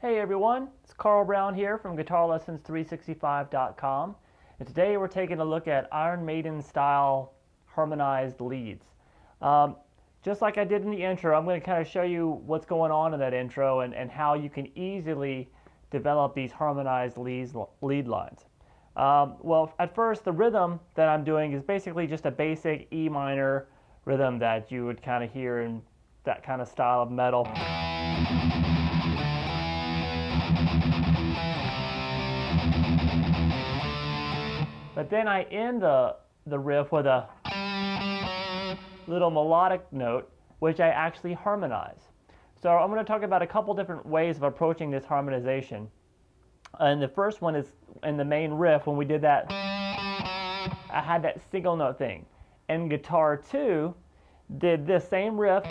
Hey everyone, it's Carl Brown here from GuitarLessons365.com, and today we're taking a look at Iron Maiden style harmonized leads. Just like I did in the intro, I'm going to kind of show you what's going on in that intro and how you can easily develop these harmonized lead lines. Well, at first, the rhythm that I'm doing is basically just a basic E minor rhythm that you would kind of hear in that kind of style of metal. But then I end the riff with a little melodic note, which I actually harmonize. So I'm going to talk about a couple different ways of approaching this harmonization. And the first one is in the main riff. When we did that, I had that single note thing. And guitar 2 did this same riff,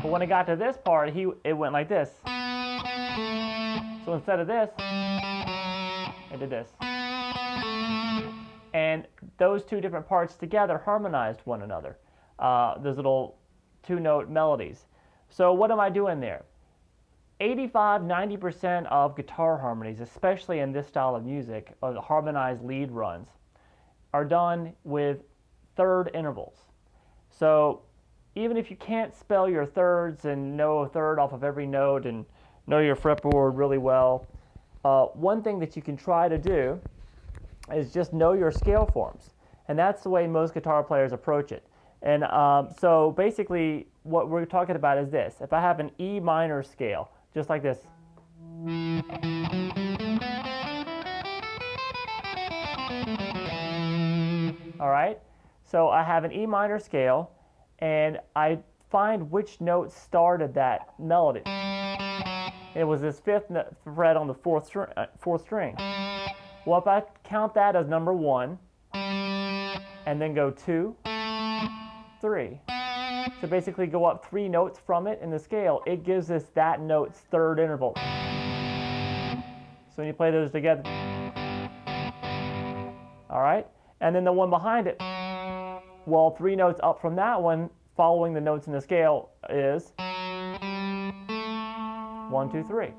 but when I got to this part, it went like this. So instead of this, I did this. And those two different parts together harmonized one another. Those little two-note melodies. So what am I doing there? 85–90% of guitar harmonies, especially in this style of music, or the harmonized lead runs, are done with third intervals. So even if you can't spell your thirds and know a third off of every note and know your fretboard really well, one thing that you can try to do is just know your scale forms. And that's the way most guitar players approach it. And so basically what we're talking about is this. If I have an E minor scale, just like this. All right? So I have an E minor scale, and I find which note started that melody. It was this fifth fret on the fourth string. Well, if I count that as number 1, and then go 2, 3. So basically go up 3 notes from it in the scale, it gives us that note's third interval. So when you play those together, all right? And then the one behind it, well, 3 notes up from that one, following the notes in the scale, is 1, 2, 3.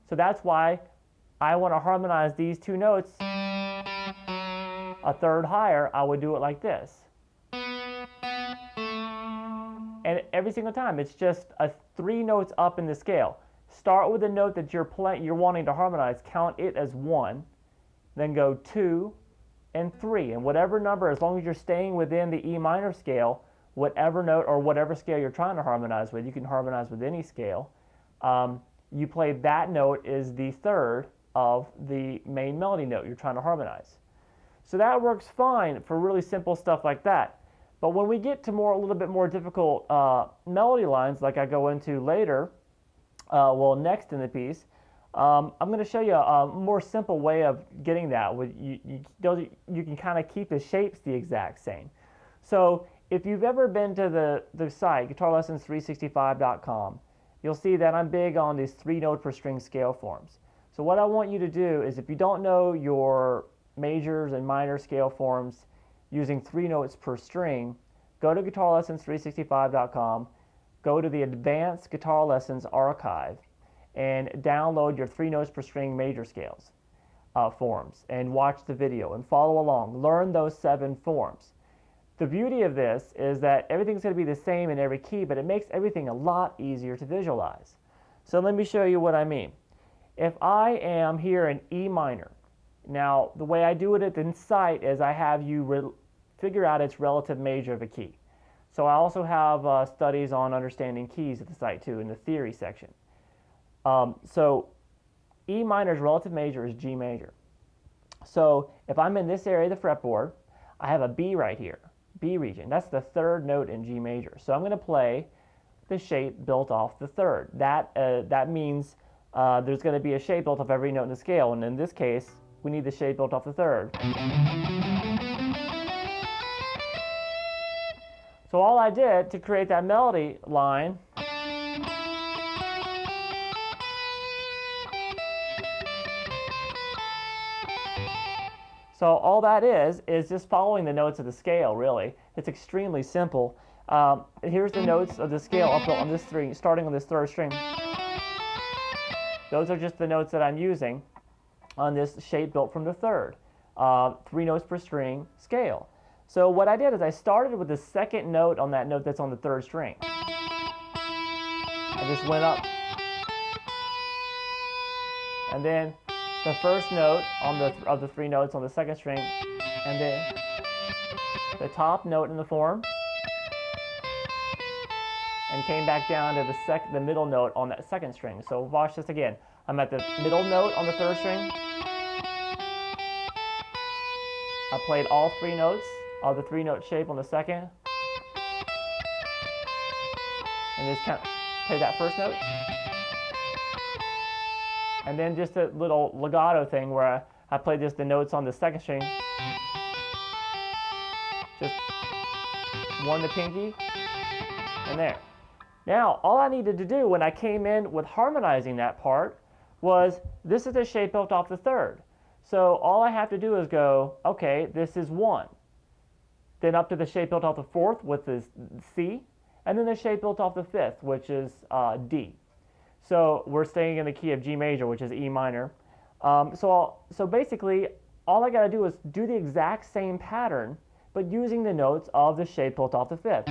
So that's why I want to harmonize these 2 notes a third higher. I would do it like this. And every single time, it's just 3 notes up in the scale. Start with a note that you're wanting to harmonize. Count it as 1. Then go 2 and 3. And whatever number, as long as you're staying within the E minor scale, whatever note or whatever scale you're trying to harmonize with, you can harmonize with any scale. You play that note is the third of the main melody note you're trying to harmonize. So that works fine for really simple stuff like that. But when we get to a little bit more difficult melody lines, like I go into later, next in the piece, I'm going to show you a more simple way of getting that. You can kind of keep the shapes the exact same. So if you've ever been to the site, GuitarLessons365.com, you'll see that I'm big on these 3 note per string scale forms. So what I want you to do is, if you don't know your majors and minor scale forms using 3 notes per string, go to GuitarLessons365.com, go to the Advanced Guitar Lessons Archive, and download your 3 notes per string major scales forms, and watch the video and follow along. Learn those 7 forms. The beauty of this is that everything's going to be the same in every key, but it makes everything a lot easier to visualize. So let me show you what I mean. If I am here in E minor, now the way I do it at the site is I have you figure out its relative major of a key. So I also have studies on understanding keys at the site too, in the theory section. So E minor's relative major is G major. So if I'm in this area of the fretboard, I have a B right here. B region. That's the third note in G major. So I'm going to play the shape built off the third. That means there's going to be a shape built off every note in the scale, and in this case, we need the shape built off the third. So all I did to create that melody line So all that is just following the notes of the scale, really. It's extremely simple. Here's the notes of the scale up on this string, starting on this third string. Those are just the notes that I'm using on this shape built from the third. 3 notes per string scale. So what I did is I started with the second note on that note that's on the third string. I just went up. And then the first note of the 3 notes on the second string, and then the top note in the form, and came back down to the middle note on that second string. So watch this again. I'm at the middle note on the third string. I played all 3 notes of the 3-note shape on the second, and just kind of play that first note. And then just a little legato thing where I played just the notes on the second string. Just 1 to pinky, and there. Now, all I needed to do when I came in with harmonizing that part was, this is the shape built off the third. So all I have to do is go, okay, this is 1. Then up to the shape built off the fourth, which is C, and then the shape built off the fifth, which is D. So we're staying in the key of G major, which is E minor. So basically, all I got to do is do the exact same pattern, but using the notes of the shape built off the fifth.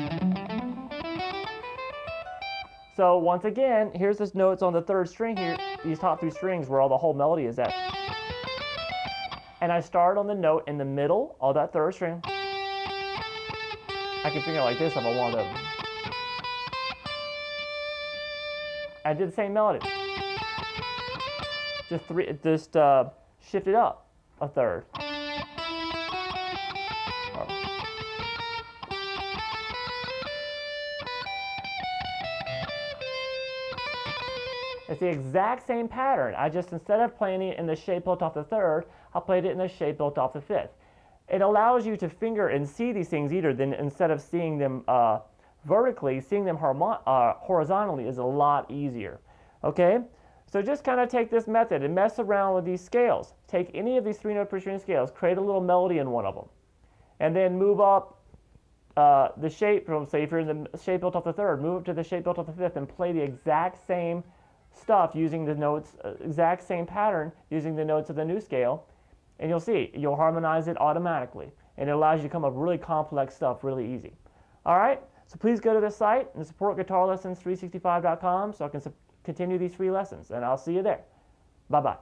So once again, here's the notes on the third string here, these top 3 strings where all the whole melody is at. And I start on the note in the middle of that third string. I can finger it like this if I want to. I did the same melody. Just shift it up a third. It's the exact same pattern. I just, instead of playing it in the shape built off the third, I played it in the shape built off the fifth. It allows you to finger and see these things instead of seeing them vertically, seeing them horizontally is a lot easier. Okay? So just kind of take this method and mess around with these scales. Take any of these 3-note per string scales, create a little melody in one of them, and then move up the shape from, say, if you're in the shape built off the third, move up to the shape built off the fifth and play the exact same stuff using the notes, exact same pattern using the notes of the new scale, and you'll see, you'll harmonize it automatically, and it allows you to come up with really complex stuff really easy. All right, so please go to the site and support guitarlessons365.com so I can continue these free lessons, and I'll see you there. Bye-bye.